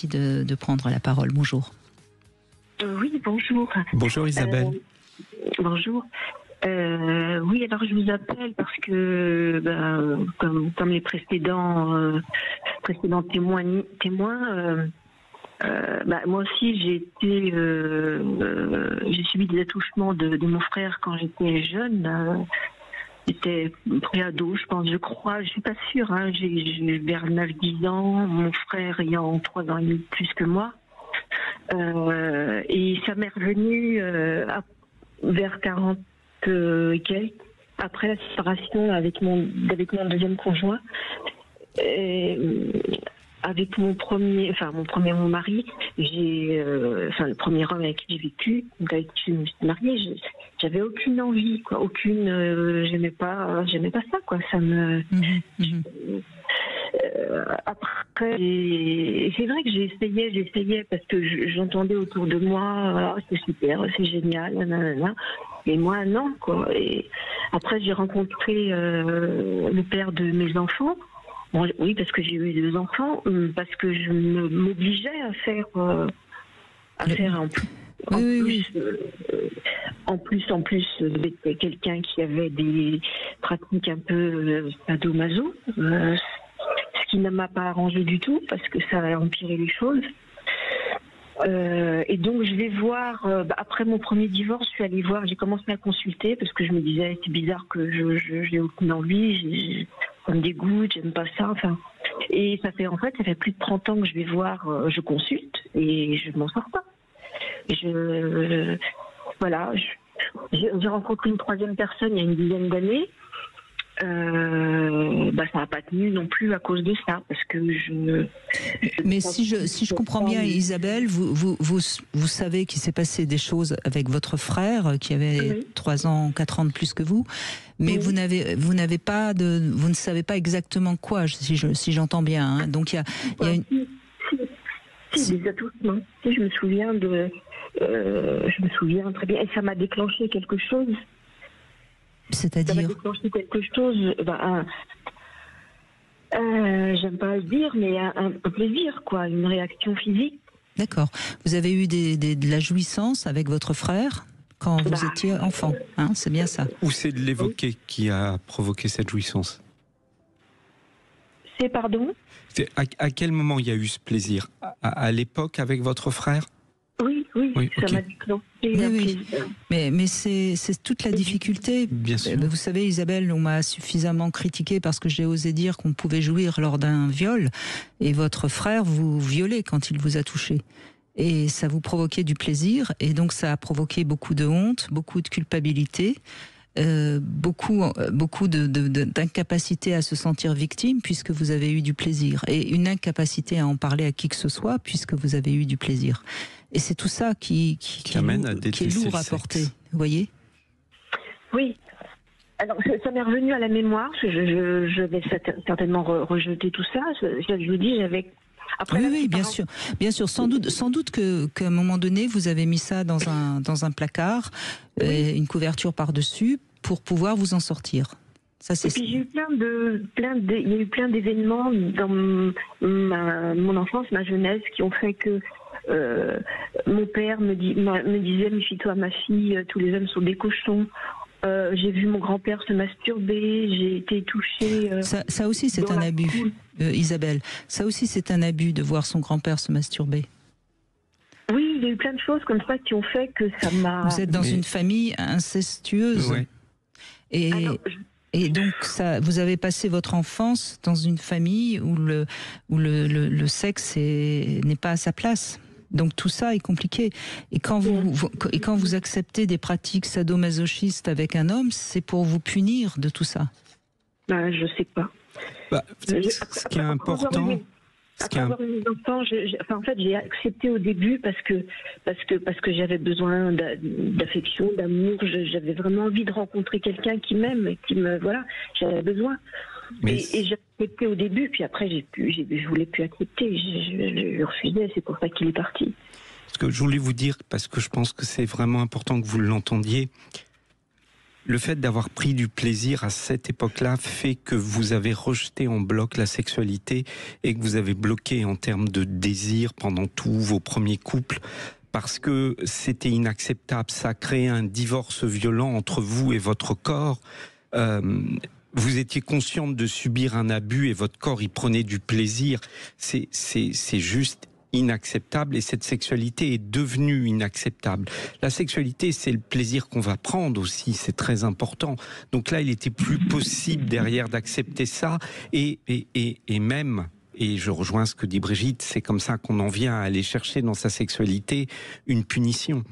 Merci de prendre la parole. Bonjour. Oui, bonjour. Bonjour Isabelle. Bonjour. Oui, alors je vous appelle parce que, comme les précédents témoins, moi aussi j'ai subi des attouchements de mon frère quand j'étais jeune. J'étais pré-ado, je crois, je suis pas sûre. J'ai vers 9-10 ans, mon frère ayant 3 ans et demi plus que moi. Et ça m'est revenu vers 40 et quelques, après la séparation avec mon deuxième conjoint. Avec mon mari, le premier homme avec qui j'ai vécu, avec qui je me suis mariée, j'avais aucune envie, quoi, j'aimais pas ça, quoi, ça me. Après, c'est vrai que j'essayais parce que j'entendais autour de moi, c'est super, c'est génial, nanana. Et moi, non, quoi. Et après, j'ai rencontré le père de mes enfants. Bon, oui, parce que j'ai eu 2 enfants, parce que je m'obligeais à faire en plus d'être quelqu'un qui avait des pratiques un peu sadomaso, ce qui ne m'a pas arrangé du tout parce que ça a empiré les choses. Et donc je vais voir, après mon premier divorce, j'ai commencé à consulter parce que je me disais c'est bizarre que j'ai aucune envie, ça me dégoûte, j'aime pas ça, enfin. Et ça fait plus de 30 ans que je vais voir, je consulte et je m'en sors pas. J'ai rencontré une 3e personne il y a une dizaine d'années. Ça n'a pas tenu non plus à cause de ça, parce que Mais si je comprends bien, Isabelle, vous savez qu'il s'est passé des choses avec votre frère qui avait 3 ans, 4 ans de plus que vous, mais vous ne savez pas exactement quoi, si j'entends bien. Hein. Donc il y a une... Si, des attouchements. Je me souviens très bien, et ça m'a déclenché quelque chose. C'est-à-dire ? Ça m'a déclenché quelque chose, j'aime pas le dire, mais un plaisir, quoi, une réaction physique. D'accord. Vous avez eu de la jouissance avec votre frère quand vous étiez enfant, hein, c'est bien ça ? Ou c'est de l'évoquer qui a provoqué cette jouissance ? Pardon ? À quel moment il y a eu ce plaisir ? À l'époque avec votre frère ? Oui, ça m'a déclenché un plaisir. Mais c'est toute la difficulté. Bien sûr. Vous savez, Isabelle, on m'a suffisamment critiqué parce que j'ai osé dire qu'on pouvait jouir lors d'un viol, et votre frère vous violait quand il vous a touché. Et ça vous provoquait du plaisir, et donc ça a provoqué beaucoup de honte, beaucoup de culpabilité, beaucoup d'incapacité à se sentir victime puisque vous avez eu du plaisir, et une incapacité à en parler à qui que ce soit puisque vous avez eu du plaisir. Et c'est tout ça qui est lourd à porter, vous voyez ? Oui. Alors, ça m'est revenu à la mémoire. Je vais certainement rejeter tout ça. Je vous dis, j'avais... Après, oui, bien sûr. Sans doute qu'à un moment donné, vous avez mis ça dans un placard, une couverture par-dessus, pour pouvoir vous en sortir. Ça, c'est... Et puis j'ai eu il y a eu plein d'événements dans mon enfance, ma jeunesse, qui ont fait que mon père me disait, méfie-toi ma fille, tous les hommes sont des cochons. J'ai vu mon grand-père se masturber, j'ai été touchée. Ça aussi, c'est un abus, Isabelle. Ça aussi, c'est un abus de voir son grand-père se masturber. Oui, il y a eu plein de choses comme ça qui ont fait que ça m'a... Vous êtes dans une famille incestueuse. Ouais. Et donc, vous avez passé votre enfance dans une famille où le sexe n'est pas à sa place. Donc tout ça est compliqué. Et quand vous acceptez des pratiques sadomasochistes avec un homme, c'est pour vous punir de tout ça. Je sais pas. Ce qui est important... Après avoir eu mes enfants, en fait, j'ai accepté au début parce que j'avais besoin d'affection, d'amour. J'avais vraiment envie de rencontrer quelqu'un qui m'aime, j'avais besoin. Et j'ai accepté au début, puis après je voulais plus accepter. Je refusais, c'est pour ça qu'il est parti. Ce que je voulais vous dire, parce que je pense que c'est vraiment important que vous l'entendiez. le fait d'avoir pris du plaisir à cette époque-là fait que vous avez rejeté en bloc la sexualité et que vous avez bloqué en termes de désir pendant tous vos premiers couples parce que c'était inacceptable. Ça a créé un divorce violent entre vous et votre corps. Vous étiez consciente de subir un abus et votre corps y prenait du plaisir. C'est juste inacceptable et cette sexualité est devenue inacceptable. La sexualité, c'est le plaisir qu'on va prendre aussi, c'est très important. Donc là, il était plus possible derrière d'accepter ça et même, et je rejoins ce que dit Brigitte, c'est comme ça qu'on en vient à aller chercher dans sa sexualité une punition.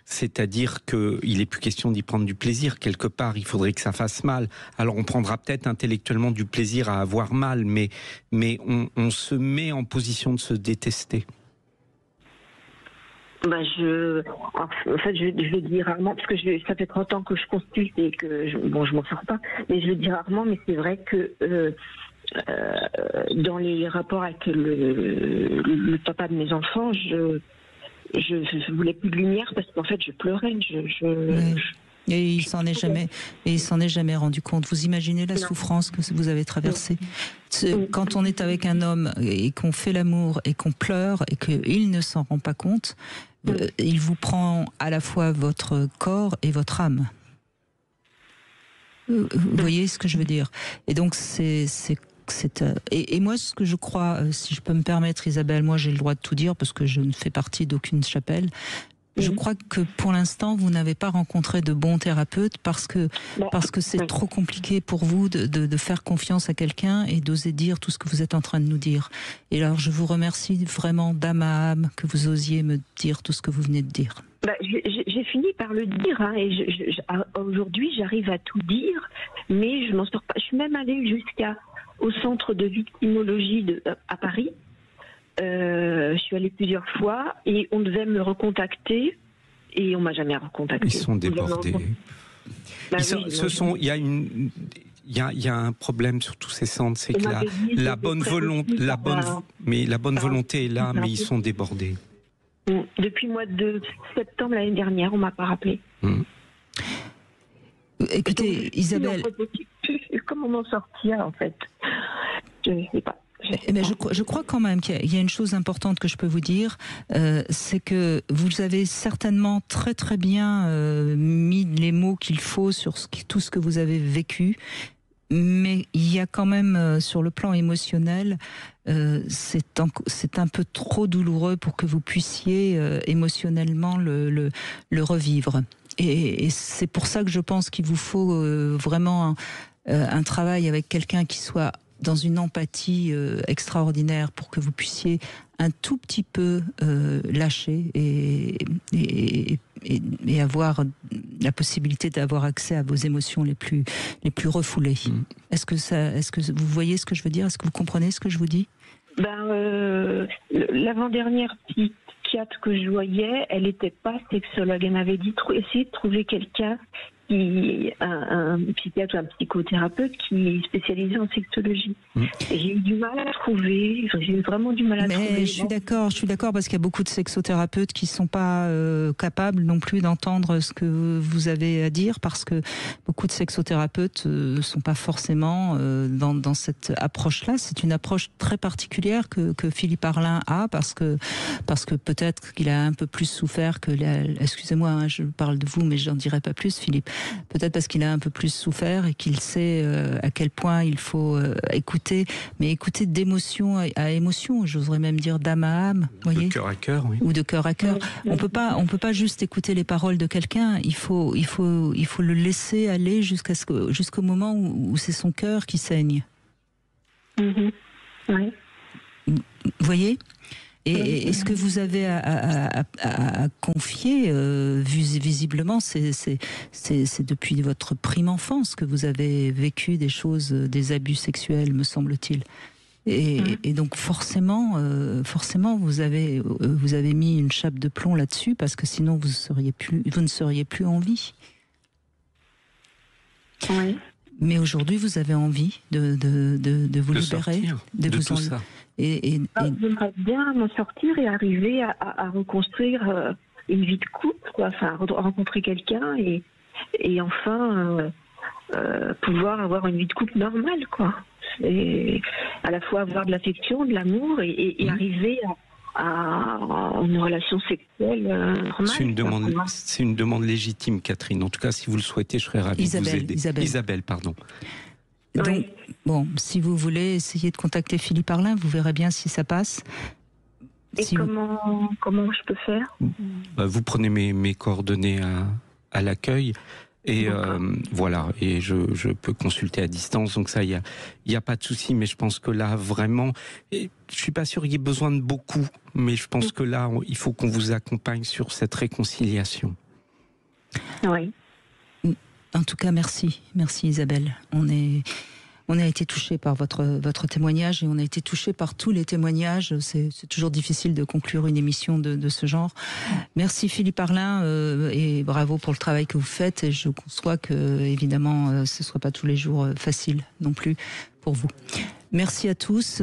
C'est-à-dire qu'il n'est plus question d'y prendre du plaisir. Quelque part, il faudrait que ça fasse mal. Alors on prendra peut-être intellectuellement du plaisir à avoir mal, mais on se met en position de se détester. En fait, je le dis rarement, parce que ça fait 30 ans que je consulte et que je m'en sors pas, mais je le dis rarement, mais c'est vrai que dans les rapports avec le papa de mes enfants, je voulais plus de lumière parce qu'en fait je pleurais. Et il s'en est jamais rendu compte. Vous imaginez la souffrance que vous avez traversée. Quand on est avec un homme et qu'on fait l'amour et qu'on pleure et qu'il ne s'en rend pas compte, il vous prend à la fois votre corps et votre âme. Vous voyez ce que je veux dire? Et donc et moi, ce que je crois, si je peux me permettre, Isabelle, moi j'ai le droit de tout dire parce que je ne fais partie d'aucune chapelle. Je crois que pour l'instant, vous n'avez pas rencontré de bons thérapeutes parce que c'est trop compliqué pour vous de faire confiance à quelqu'un et d'oser dire tout ce que vous êtes en train de nous dire. Et alors, je vous remercie vraiment d'âme à âme que vous osiez me dire tout ce que vous venez de dire. J'ai fini par le dire, hein, et aujourd'hui, j'arrive à tout dire, mais je m'en sors pas. Je suis même allée au centre de victimologie à Paris. Je suis allée plusieurs fois et on devait me recontacter et on m'a jamais recontacté. Ils sont débordés. Il y a un problème sur tous ces centres, c'est que la bonne volonté est là, mais ils sont débordés. Depuis le mois de septembre l'année dernière, on m'a pas rappelé. Écoutez, Isabelle, comment m'en sortir en fait? Je ne sais pas. Mais je crois quand même qu'il y a une chose importante que je peux vous dire, c'est que vous avez certainement très très bien mis les mots qu'il faut sur tout ce que vous avez vécu, mais il y a quand même sur le plan émotionnel, c'est un peu trop douloureux pour que vous puissiez émotionnellement le revivre. Et c'est pour ça que je pense qu'il vous faut vraiment un travail avec quelqu'un qui soit dans une empathie extraordinaire pour que vous puissiez un tout petit peu lâcher et avoir la possibilité d'avoir accès à vos émotions les plus refoulées. Est-ce que vous voyez ce que je veux dire? Est-ce que vous comprenez ce que je vous dis? L'avant-dernière psychiatre que je voyais, elle n'était pas sexologue. Elle m'avait dit essayer de trouver quelqu'un un psychiatre ou un psychothérapeute qui est spécialisé en sexologie. Et j'ai eu du mal à trouver, j'ai eu vraiment du mal à trouver. Mais je suis d'accord parce qu'il y a beaucoup de sexothérapeutes qui sont pas capables non plus d'entendre ce que vous avez à dire, parce que beaucoup de sexothérapeutes sont pas forcément dans cette approche-là. C'est une approche très particulière que Philippe Arlin a, parce que peut-être qu'il a un peu plus souffert que excusez-moi, hein, je parle de vous, mais j'en dirai pas plus, Philippe. Peut-être parce qu'il a un peu plus souffert et qu'il sait à quel point il faut écouter, mais écouter d'émotion à émotion, j'oserais même dire d'âme à âme, voyez, de cœur à cœur, oui. Ou de cœur à cœur. On peut pas juste écouter les paroles de quelqu'un. Il faut le laisser aller jusqu'au moment où c'est son cœur qui saigne. Oui. Vous voyez? Et ce que vous avez à confier, visiblement, c'est depuis votre prime enfance que vous avez vécu des choses, des abus sexuels, me semble-t-il. Et donc forcément, vous avez mis une chape de plomb là-dessus, parce que sinon vous ne seriez plus en vie. Oui. Mais aujourd'hui, vous avez envie de vous libérer, de tout ça. J'aimerais bien m'en sortir et arriver à reconstruire une vie de couple, quoi. Enfin, rencontrer quelqu'un et et enfin pouvoir avoir une vie de couple normale, quoi. C'est à la fois avoir de l'affection, de l'amour et arriver à une relation sexuelle normale. C'est une demande légitime, Catherine. En tout cas, si vous le souhaitez, je serais ravi de vous aider. Isabelle, pardon. Donc, Oui. bon, si vous voulez essayer de contacter Philippe Arlin, vous verrez bien si ça passe. Et comment je peux faire? Vous prenez mes coordonnées à l'accueil. Et voilà, et je peux consulter à distance, donc ça, il y a pas de souci, mais je pense que là, vraiment, et je suis pas sûr qu'il y ait besoin de beaucoup, mais je pense que là, il faut qu'on vous accompagne sur cette réconciliation. Oui. En tout cas, merci Isabelle. On a été touchés par votre témoignage et on a été touchés par tous les témoignages. C'est toujours difficile de conclure une émission de ce genre. Merci Philippe Arlin et bravo pour le travail que vous faites. Et je conçois que, évidemment, ce ne soit pas tous les jours facile non plus pour vous. Merci à tous.